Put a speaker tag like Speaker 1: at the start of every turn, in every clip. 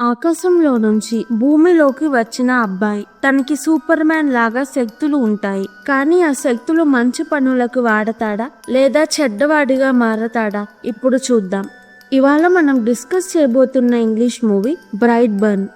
Speaker 1: ఆకాశంలో నుంచి భూమిలోకి వచ్చిన అబ్బాయి. తనకి సూపర్ మ్యాన్ లాగా శక్తులు ఉంటాయి. కానీ ఆ శక్తులు మంచి పనులకు వాడతాడా లేదా చెడ్డవాడిగా మారతాడా? ఇప్పుడు చూద్దాం. ఇవాళ మనం డిస్కస్ చేయబోతున్న English movie Brightburn.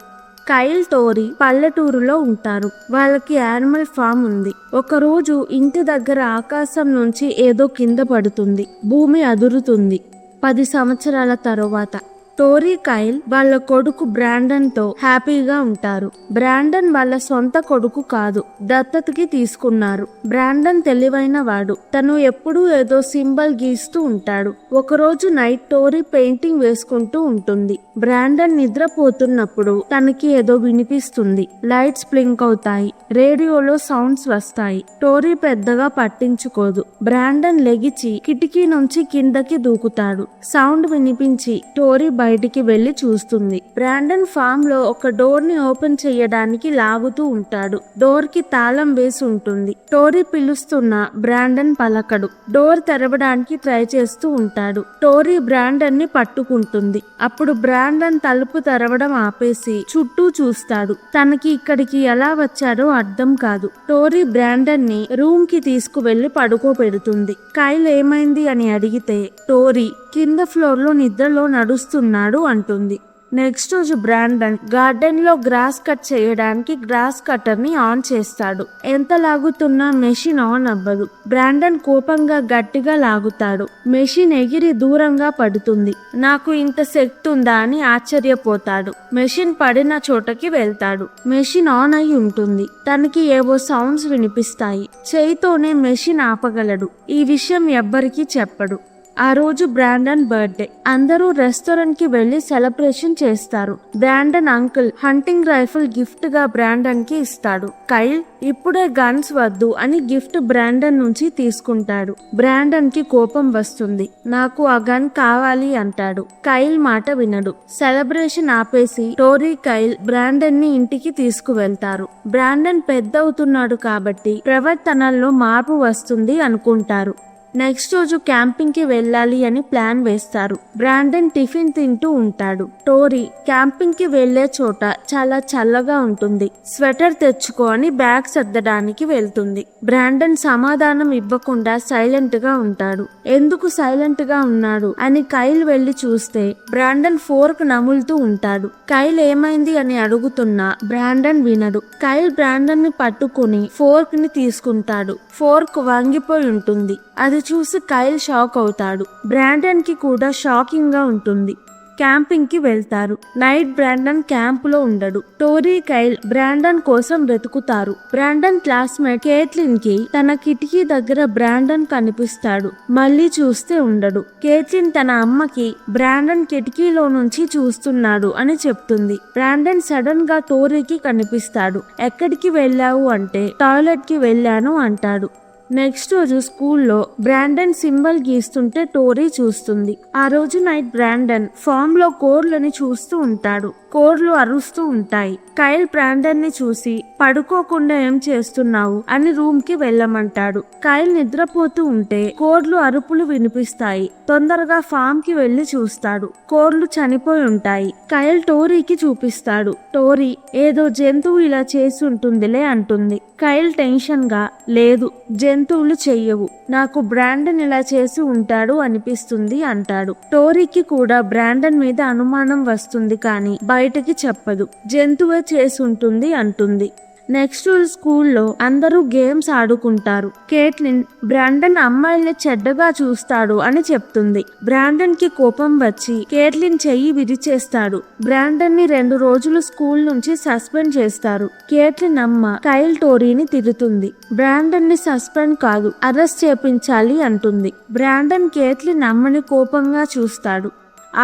Speaker 1: Kyle, Tori పల్లెటూరులో ఉంటారు. వాళ్ళకి యానిమల్ ఫామ్ ఉంది. ఒకరోజు ఇంటి దగ్గర ఆకాశం నుంచి ఏదో కింద పడుతుంది. భూమి అదురుతుంది. 10 సంవత్సరాల తరువాత టోరీ, కైల్ వాళ్ళ కొడుకు బ్రాండన్ తో హ్యాపీగా ఉంటారు. బ్రాండన్ వాళ్ళ సొంత కొడుకు కాదు, దత్తతకి తీసుకున్నారు. బ్రాండన్ తెలివైన వాడు. తను ఎప్పుడూ ఏదో సింబల్ గీస్తూ ఉంటాడు. ఒకరోజు నైట్ టోరీ పెయింటింగ్ వేసుకుంటూ ఉంటుంది. బ్రాండన్ నిద్రపోతున్నప్పుడు తనకి ఏదో వినిపిస్తుంది. లైట్స్ బ్లింక్ అవుతాయి. రేడియోలో సౌండ్స్ వస్తాయి. టోరీ పెద్దగా పట్టించుకోదు. బ్రాండన్ లెగిచి కిటికీ నుంచి కిందకి దూకుతాడు. సౌండ్ వినిపించి టోరీ బయటికి వెళ్లి చూస్తుంది. బ్రాండన్ ఫామ్ లో ఒక డోర్ ని ఓపెన్ చేయడానికి లాగుతూ ఉంటాడు. డోర్ కి తాళం వేసి ఉంటుంది. టోరీ పిలుస్తున్నా బ్రాండన్ పలకడు. డోర్ తెరవడానికి ట్రై చేస్తూ ఉంటాడు. టోరీ బ్రాండన్ ని పట్టుకుంటుంది. అప్పుడు బ్రాండన్ తలుపు తెరవడం ఆపేసి చుట్టూ చూస్తాడు. తనకి ఇక్కడికి ఎలా వచ్చాడో అర్థం కాదు. టోరీ బ్రాండన్ ని రూమ్ కి తీసుకువెళ్లి పడుకోబెడుతుంది. కైల్ ఏమైంది అని అడిగితే టోరీ కింద ఫ్లోర్ లో నిద్రలో నడుస్తున్నాడు అంటుంది. నెక్స్ట్ రోజు బ్రాండన్ గార్డెన్ లో గ్రాస్ కట్ చేయడానికి గ్రాస్ కటర్ ని ఆన్ చేస్తాడు. ఎంత లాగుతున్నా మెషిన్ ఆన్ అవ్వదు. బ్రాండన్ కోపంగా గట్టిగా లాగుతాడు. మెషిన్ ఎగిరి దూరంగా పడుతుంది. నాకు ఇంత శక్తి ఉందా అని ఆశ్చర్యపోతాడు. మెషిన్ పడిన చోటకి వెళ్తాడు. మెషిన్ ఆన్ అయి ఉంటుంది. తనకి ఏవో సౌండ్స్ వినిపిస్తాయి. చేయితోనే మెషిన్ ఆపగలడు. ఈ విషయం ఎవ్వరికీ చెప్పడు. ఆ రోజు బ్రాండన్ బర్త్డే. అందరూ రెస్టారెంట్ కి వెళ్లి సెలబ్రేషన్ చేస్తారు. Brandon uncle hunting rifle gift గా బ్రాండన్ కి ఇస్తాడు. కైల్ ఇప్పుడే గన్స్ వద్దు అని గిఫ్ట్ బ్రాండన్ నుంచి తీసుకుంటాడు. బ్రాండన్ కి కోపం వస్తుంది. నాకు ఆ గన్ కావాలి అంటాడు. కైల్ మాట వినడు. సెలబ్రేషన్ ఆపేసి టోరీ, కైల్ బ్రాండన్ ని ఇంటికి తీసుకువెళ్తారు. బ్రాండన్ పెద్ద అవుతున్నాడు కాబట్టి ప్రవర్తనలో మార్పు వస్తుంది అనుకుంటారు. నెక్స్ట్ రోజు క్యాంపింగ్ కి వెళ్ళాలి అని ప్లాన్ వేస్తారు. బ్రాండన్ టిఫిన్ తింటూ ఉంటాడు. టోరీ క్యాంపింగ్ కి వెళ్లే చోట చాలా చల్లగా ఉంటుంది. స్వెటర్ తెచ్చుకో అని బ్యాగ్ సర్దడానికి వెళ్తుంది. బ్రాండన్ సమాధానం ఇవ్వకుండా సైలెంట్ గా ఉంటాడు. ఎందుకు సైలెంట్ గా ఉన్నాడు అని కైల్ వెళ్లి చూస్తే బ్రాండన్ ఫోర్క్ నములుతూ ఉంటాడు. కైల్ ఏమైంది అని అడుగుతున్నా బ్రాండన్ వినడు. కైల్ బ్రాండన్ ని పట్టుకుని ఫోర్క్ ని తీసుకుంటాడు. ఫోర్క్ వంగిపోయి ఉంటుంది. అది చూసి కైల్ షాక్ అవుతాడు. బ్రాండన్ కి కూడా షాకింగ్ గా ఉంటుంది. క్యాంపింగ్ కి వెళ్తారు. నైట్ బ్రాండన్ క్యాంప్ లో ఉండడు. టోరీ, కైల్ బ్రాండన్ కోసం వెతుకుతారు. బ్రాండన్ క్లాస్మేట్ కేట్లిన్ కి తన కిటికీ దగ్గర బ్రాండన్ కనిపిస్తాడు. మళ్ళీ చూస్తే ఉండడు. కేట్లిన్ తన అమ్మకి బ్రాండన్ కిటికీలో నుంచి చూస్తున్నాడు అని చెప్తుంది. బ్రాండన్ సడన్ గా టోరీకి కనిపిస్తాడు. ఎక్కడికి వెళ్ళావు అంటే టాయిలెట్ కి వెళ్ళాను అంటాడు. నెక్స్ట్ రోజు స్కూల్లో బ్రాండన్ సింబల్ గీస్తుంటే టోరీ చూస్తుంది. ఆ రోజు నైట్ బ్రాండన్ ఫామ్ లో కోర్లని చూస్తూ ఉంటాడు. కోర్లు అరుస్తూ ఉంటాయి. కైల్ బ్రాండన్ ని చూసి పడుకోకుండా ఏం చేస్తున్నావు అని రూమ్ కి వెళ్ళమంటాడు. కైల్ నిద్రపోతూ ఉంటే కోర్లు అరుపులు వినిపిస్తాయి. తొందరగా ఫామ్ కి వెళ్లి చూస్తాడు. కోర్లు చనిపోయి ఉంటాయి. కైల్ టోరీకి చూపిస్తాడు. టోరీ ఏదో జంతువు ఇలా చేసి ఉంటుందిలే అంటుంది. కైల్ టెన్షన్ గా లేదు, జంతువులు చెయ్యవు, నాకు బ్రాండన్ ఇలా చేసి ఉంటాడు అనిపిస్తుంది అంటాడు. టోరీకి కూడా బ్రాండన్ మీద అనుమానం వస్తుంది కానీ బయటకి చెప్పదు. జంతువే చేసి ఉంటుంది అంటుంది. నెక్స్ట్ రోజు స్కూల్లో అందరూ గేమ్స్ ఆడుకుంటారు. కేట్లిన్ బ్రాండన్ అమ్మాయిల్ని చెడ్డగా చూస్తాడు అని చెప్తుంది. బ్రాండన్ కి కోపం వచ్చి కేట్లిన్ చెయ్యి విరిచేస్తాడు. బ్రాండన్ ని 2 రోజులు స్కూల్ నుంచి సస్పెండ్ చేస్తారు. కేట్లిన్ అమ్మ కైల్ టోరీని తిడుతుంది. బ్రాండన్ ని సస్పెండ్ కాదు, అరెస్ట్ చేపించాలి అంటుంది. బ్రాండన్ కేట్లిన్ అమ్మని కోపంగా చూస్తాడు.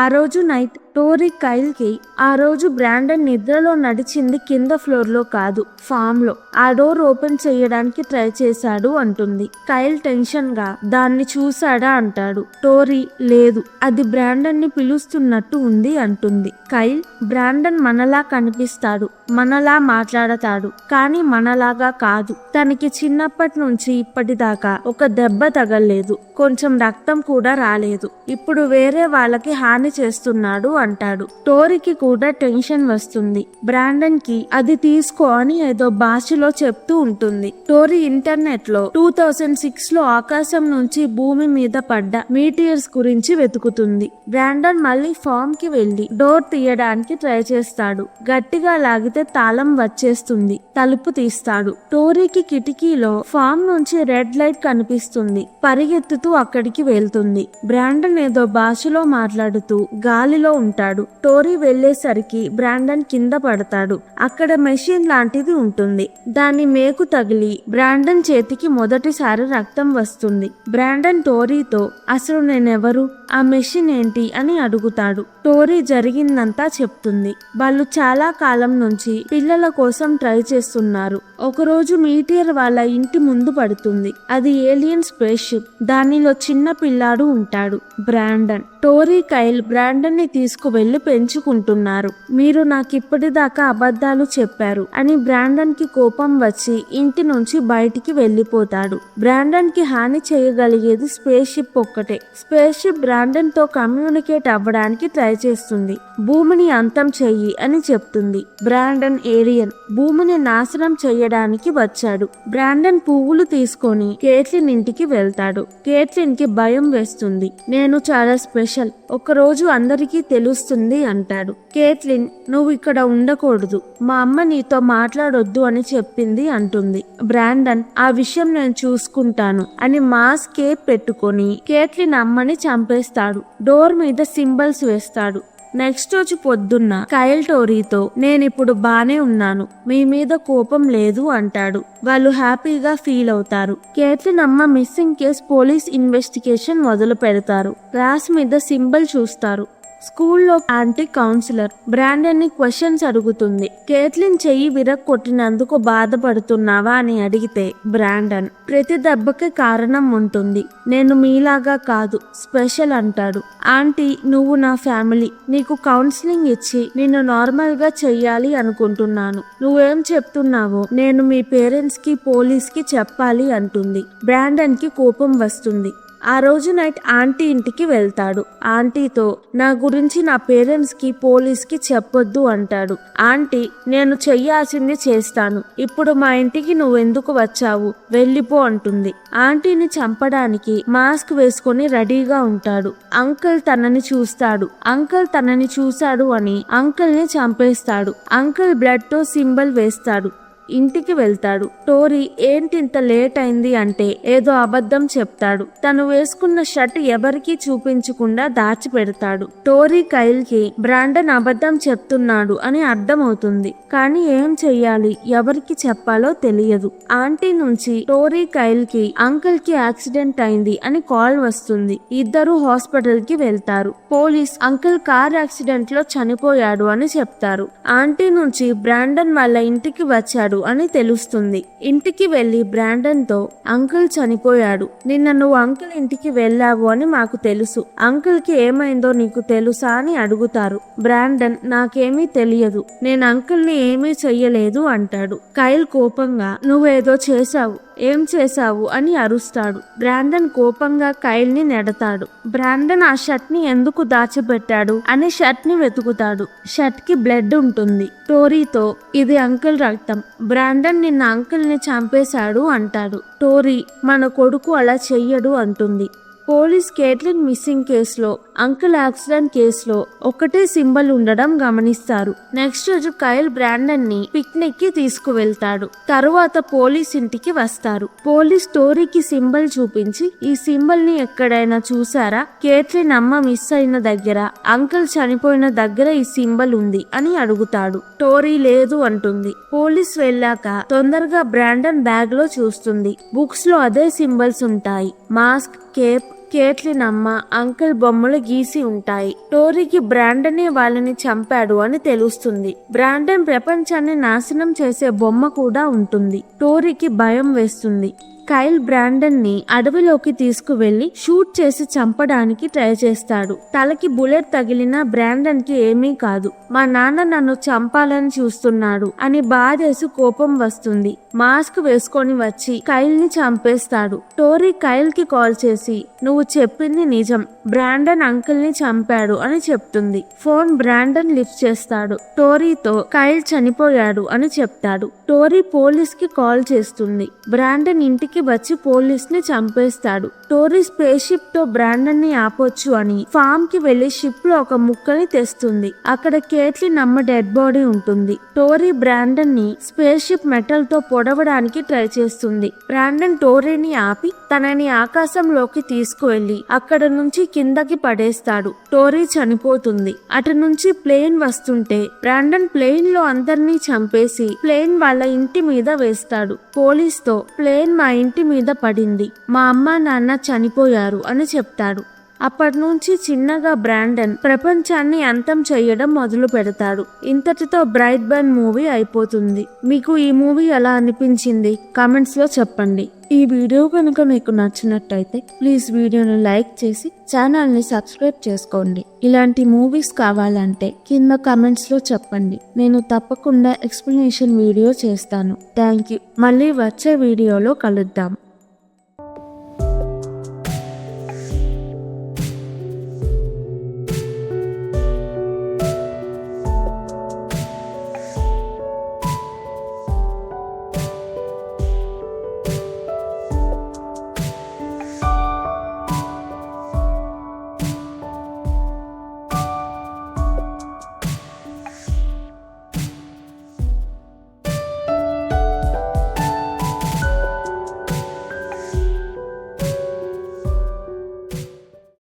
Speaker 1: ఆ రోజు నైట్ టోరీ కైల్ కి ఆ రోజు బ్రాండన్ నిద్రలో నడిచింది కింద ఫ్లోర్ లో కాదు, ఫామ్ లో. ఆ డోర్ ఓపెన్ చేయడానికి ట్రై చేశాడు అంటుంది. కైల్ టెన్షన్ గా దాన్ని చూసాడా అంటాడు. టోరీ లేదు, అది బ్రాండన్ ని పిలుస్తున్నట్టు ఉంది అంటుంది. కైల్ బ్రాండన్ మనలా కనిపిస్తాడు, మనలా మాట్లాడతాడు, కానీ మనలాగా కాదు. తనకి చిన్నప్పటి నుంచి ఇప్పటిదాకా ఒక దెబ్బ తగలేదు, కొంచెం రక్తం కూడా రాలేదు. ఇప్పుడు వేరే వాళ్ళకి హాని చేస్తున్నాడు అంటాడు. టోరీకి కూడా టెన్షన్ వస్తుంది. బ్రాండన్ కి అది తీసుకో అని ఏదో భాషలో చెప్తూ ఉంటుంది. టోరీ ఇంటర్నెట్ లో 2006 లో ఆకాశం నుంచి భూమి మీద పడ్డ మీటియర్స్ గురించి వెతుకుతుంది. బ్రాండన్ మళ్ళీ ఫామ్ కి వెళ్లి డోర్ తీయడానికి ట్రై చేస్తాడు. గట్టిగా లాగితే తాళం వచ్చేస్తుంది. తలుపు తీస్తాడు. టోరీకి కిటికీలో ఫామ్ నుంచి రెడ్ లైట్ కనిపిస్తుంది. పరిగెత్తుతూ అక్కడికి వెళ్తుంది. బ్రాండన్ ఏదో భాషలో మాట్లాడుతూ గాలిలో ఉంటాడు. టోరీ వెళ్లేసరికి బ్రాండన్ కింద పడతాడు. అక్కడ మెషిన్ లాంటిది ఉంటుంది. దాని మేకు తగిలి బ్రాండన్ చేతికి మొదటిసారి రక్తం వస్తుంది. బ్రాండన్ టోరీతో అసలు నేనెవరు, ఆ మెషిన్ ఏంటి అని అడుగుతాడు. టోరీ జరిగిందంతా చెప్తుంది. వాళ్ళు చాలా కాలం నుంచి పిల్లల కోసం ట్రై చేస్తున్నారు. ఒకరోజు మీటియర్ వాళ్ళ ఇంటి ముందు పడుతుంది. అది ఏలియన్ స్పేస్ షిప్. దానిలో చిన్న పిల్లాడు ఉంటాడు, బ్రాండన్. టోరీ కైల్ బ్రాండన్ ని తీసుకువెళ్లి పెంచుకుంటున్నారు. మీరు నాకిప్పటిదాకా అబద్ధాలు చెప్పారు అని బ్రాండన్ కి కోపం వచ్చి ఇంటి నుంచి బయటికి వెళ్లిపోతాడు. బ్రాండన్ కి హాని చేయగలిగేది స్పేస్ షిప్ ఒక్కటే. స్పేస్ షిప్ బ్రాండన్ తో కమ్యూనికేట్ అవ్వడానికి ట్రై చేస్తుంది. భూమిని అంతం చెయ్యి అని చెప్తుంది. బ్రాండన్ ఏలియన్ భూమిని నాశనం చెయ్యడానికి వచ్చాడు. బ్రాండన్ పువ్వులు తీసుకొని కేట్లిన్ ఇంటికి వెళ్తాడు. కేట్లిన్ కి భయం వేస్తుంది. నేను చాలా స్పెషల్, ఒకరోజు అందరికీ తెలుస్తుంది అంటాడు. కేట్లిన్ నువ్వు ఇక్కడ ఉండకూడదు, మా అమ్మ నీతో మాట్లాడొద్దు అని చెప్పింది అంటుంది. బ్రాండన్ ఆ విషయం నేను చూసుకుంటాను అని మాస్క్ కేప్ పెట్టుకొని కేట్లిన్ అమ్మని చంపేస్తాడు. డోర్ మీద సింబల్స్ వేస్తాడు. నెక్స్ట్ రోజు పొద్దున్న కైల్ టోరీతో నేనిప్పుడు బానే ఉన్నాను, మీ మీద కోపం లేదు అంటాడు. వాళ్ళు హ్యాపీగా ఫీల్ అవుతారు. కేట్లిన్ అమ్మ మిస్సింగ్ కేస్ పోలీస్ ఇన్వెస్టిగేషన్ మొదలు పెడతారు. గ్లాస్ మీద సింబల్ చూస్తారు. స్కూల్లో ఆంటీ కౌన్సిలర్ బ్రాండన్ ని క్వశ్చన్స్ అడుగుతుంది. కేట్లిన్ చెయ్యి విరక్కొట్టినందుకు బాధపడుతున్నావా అని అడిగితే బ్రాండన్ ప్రతి దెబ్బకి కారణం ఉంటుంది, నేను మీలాగా కాదు, స్పెషల్ అంటాడు. ఆంటీ నువ్వు నా ఫ్యామిలీ, నీకు కౌన్సిలింగ్ ఇచ్చి నిన్ను నార్మల్ గా చెయ్యాలి అనుకుంటున్నాను. నువ్వేం చెప్తున్నావో నేను మీ పేరెంట్స్ కి పోలీస్ కి చెప్పాలి అంటుంది. బ్రాండన్ కి కోపం వస్తుంది. ఆ రోజు నైట్ ఆంటీ ఇంటికి వెళ్తాడు. ఆంటీతో నా గురించి నా పేరెంట్స్ కి పోలీస్ కి చెప్పొద్దు అంటాడు. ఆంటీ నేను చెయ్యాల్సింది చేస్తాను, ఇప్పుడు మా ఇంటికి నువ్వెందుకు వచ్చావు, వెళ్ళిపో అంటుంది. ఆంటీని చంపడానికి మాస్క్ వేసుకొని రెడీగా ఉంటాడు. అంకుల్ తనని చూస్తాడు. అంకుల్ తనని చూశాడు అని అంకుల్ ని చంపేస్తాడు. అంకుల్ బ్లడ్ తో సింబల్ వేస్తాడు. ఇంటికి వెళ్తాడు. టోరీ ఏంటింత లేట్ అయింది అంటే ఏదో అబద్ధం చెప్తాడు. తను వేసుకున్న షర్ట్ ఎవరికీ చూపించకుండా దాచిపెడతాడు. టోరీ కైల్ కి బ్రాండన్ అబద్ధం చెప్తున్నాడు అని అర్థమవుతుంది. కానీ ఏం చెయ్యాలి, ఎవరికి చెప్పాలో తెలియదు. ఆంటీ నుంచి టోరీ కైల్ కి అంకుల్ కి యాక్సిడెంట్ అయింది అని కాల్ వస్తుంది. ఇద్దరు హాస్పిటల్ కి వెళ్తారు. పోలీస్ అంకుల్ కార్ యాక్సిడెంట్ లో చనిపోయాడు అని చెప్తారు. ఆంటీ నుంచి బ్రాండన్ వాళ్ళ ఇంటికి వచ్చాడు అని తెలుస్తుంది. ఇంటికి వెళ్లి బ్రాండన్ తో అంకుల్ చనిపోయాడు, నిన్న నువ్వు అంకుల్ ఇంటికి వెళ్ళావు అని మాకు తెలుసు, అంకుల్ కి ఏమైందో నీకు తెలుసా అని అడుగుతారు. బ్రాండన్ నాకేమీ తెలియదు, నేను అంకుల్ ని ఏమీ చెయ్యలేదు అంటాడు. కైల్ కోపంగా నువ్వేదో చేశావు, ఏం చేశావు అని అరుస్తాడు. బ్రాండన్ కోపంగా కైల్ ని నెడతాడు. బ్రాండన్ ఆ షర్ట్ ని ఎందుకు దాచిపెట్టాడు అని షర్ట్ ని వెతుకుతాడు. షర్ట్ కి బ్లడ్ ఉంటుంది. టోరీతో ఇది అంకుల్ రక్తం, బ్రాండన్ నిన్న అంకుల్ ని చంపేశాడు అంటాడు. టోరీ మన కొడుకు అలా చెయ్యడు అంటుంది. పోలీస్ కేట్లిన్ మిస్సింగ్ కేసులో అంకుల్ యాక్సిడెంట్ కేసులో ఒకటే సింబల్ ఉండడం గమనిస్తారు. నెక్స్ట్ రోజు కైల్ బ్రాండన్ ని పిక్నిక్ కి తీసుకువెళ్తాడు. తరువాత పోలీస్ ఇంటికి వస్తారు. పోలీస్ టోరీకి సింబల్ చూపించి ఈ సింబల్ ని ఎక్కడైనా చూసారా, కేట్లిన్ అమ్మ మిస్ అయిన దగ్గర, అంకుల్ చనిపోయిన దగ్గర ఈ సింబల్ ఉంది అని అడుగుతాడు. టోరీ లేదు అంటుంది. పోలీస్ వెళ్ళాక తొందరగా బ్రాండన్ బ్యాగ్ లో చూస్తుంది. బుక్స్ లో అదే సింబల్స్ ఉంటాయి. మాస్క్, కేప్, కేట్లిన్ అమ్మ, అంకుల్ బొమ్మలు గీసి ఉంటాయి. టోరీకి బ్రాండనే వాళ్ళని చంపాడు అని తెలుస్తుంది. బ్రాండన్ ప్రపంచాన్ని నాశనం చేసే బొమ్మ కూడా ఉంటుంది. టోరీకి భయం వేస్తుంది. కైల్ బ్రాండన్ ని అడవిలోకి తీసుకువెళ్లి షూట్ చేసి చంపడానికి ట్రై చేస్తాడు. తలకి బుల్లెట్ తగిలిన బ్రాండన్ కి ఏమీ కాదు. మా నాన్న నన్ను చంపాలని చూస్తున్నాడు అని బాధేసి కోపం వస్తుంది. మాస్క్ వేసుకొని వచ్చి కైల్ ని చంపేస్తాడు. టోరీ కైల్ కి కాల్ చేసి నువ్వు చెప్పింది నిజం, బ్రాండన్ అంకుల్ ని చంపాడు అని చెప్తుంది. ఫోన్ బ్రాండన్ లిఫ్ట్ చేస్తాడు. టోరీతో కైల్ చనిపోయాడు అని చెప్తాడు. టోరీ పోలీస్ కి కాల్ చేస్తుంది. బ్రాండన్ ఇంటికి వచ్చి పోలీస్ ని చంపేస్తాడు. టోరీ స్పేస్ షిప్ తో బ్రాండన్ ని ఆపొచ్చు అని ఫామ్ కి వెళ్లి షిప్ లో ఒక ముక్కని తెస్తుంది. అక్కడ కేట్లిన్ అమ్మ డెడ్ బాడీ ఉంటుంది. టోరీ బ్రాండన్ ని స్పేస్ షిప్ మెటల్ తో పొడవడానికి ట్రై చేస్తుంది. బ్రాండన్ టోరీని ఆపి తనని ఆకాశంలోకి తీసుకువెళ్లి అక్కడ నుంచి కిందకి పడేస్తాడు. టోరీ చనిపోతుంది. అటు నుంచి ప్లేన్ వస్తుంటే బ్రాండన్ ప్లేన్ లో అందరినీ చంపేసి ప్లేన్ వాళ్ళ ఇంటి మీద వేస్తాడు. పోలీస్ తో ప్లేన్ మా ఇంటి మీద పడింది, మా అమ్మ నాన్న చనిపోయారు అని చెప్తాడు. అప్పటి నుంచి చిన్నగా బ్రాండన్ ప్రపంచాన్ని అంతం చేయడం మొదలు పెడతాడు. ఇంతటితో బ్రైట్ బర్న్ మూవీ అయిపోతుంది. మీకు ఈ మూవీ ఎలా అనిపించింది కామెంట్స్ లో చెప్పండి. ఈ వీడియో కనుక మీకు నచ్చినట్టయితే ప్లీజ్ వీడియోని లైక్ చేసి ఛానల్ని సబ్స్క్రైబ్ చేసుకోండి. ఇలాంటి మూవీస్ కావాలంటే కింద కామెంట్స్ లో చెప్పండి. నేను తప్పకుండా ఎక్స్ప్లెనేషన్ వీడియో చేస్తాను. Thank you. మళ్ళీ వచ్చే వీడియోలో కలుద్దాం.